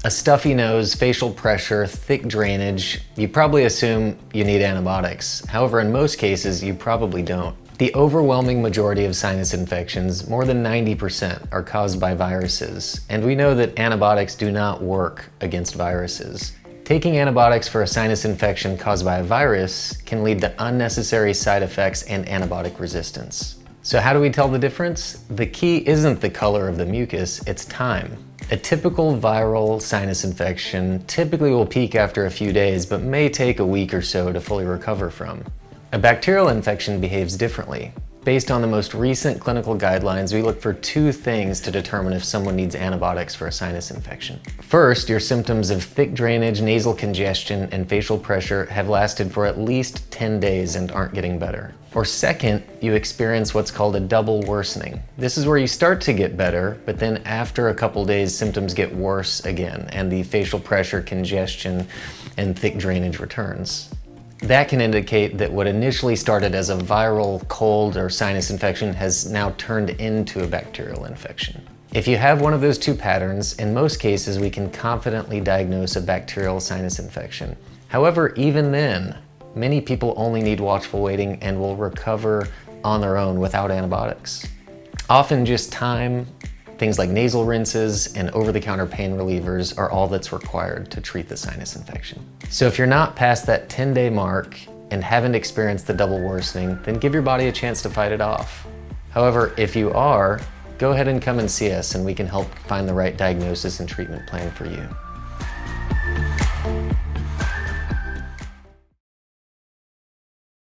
A stuffy nose, facial pressure, thick drainage, you probably assume you need antibiotics. However, in most cases, you probably don't. The overwhelming majority of sinus infections, more than 90%, are caused by viruses, and we know that antibiotics do not work against viruses. Taking antibiotics for a sinus infection caused by a virus can lead to unnecessary side effects and antibiotic resistance. So how do we tell the difference? The key isn't the color of the mucus, it's time. A typical viral sinus infection typically will peak after a few days, but may take a week or so to fully recover from. A bacterial infection behaves differently. Based on the most recent clinical guidelines, we look for two things to determine if someone needs antibiotics for a sinus infection. First, your symptoms of thick drainage, nasal congestion, and facial pressure have lasted for at least 10 days and aren't getting better. Or second, you experience what's called a double worsening. This is where you start to get better, but then after a couple days, symptoms get worse again, and the facial pressure, congestion, and thick drainage returns. That can indicate that what initially started as a viral cold or sinus infection has now turned into a bacterial infection. If you have one of those two patterns, in most cases we can confidently diagnose a bacterial sinus infection. However, even then, many people only need watchful waiting and will recover on their own without antibiotics. Often just time, things like nasal rinses and over-the-counter pain relievers are all that's required to treat the sinus infection. So if you're not past that 10-day mark and haven't experienced the double worsening, then give your body a chance to fight it off. However, if you are, go ahead and come and see us and we can help find the right diagnosis and treatment plan for you.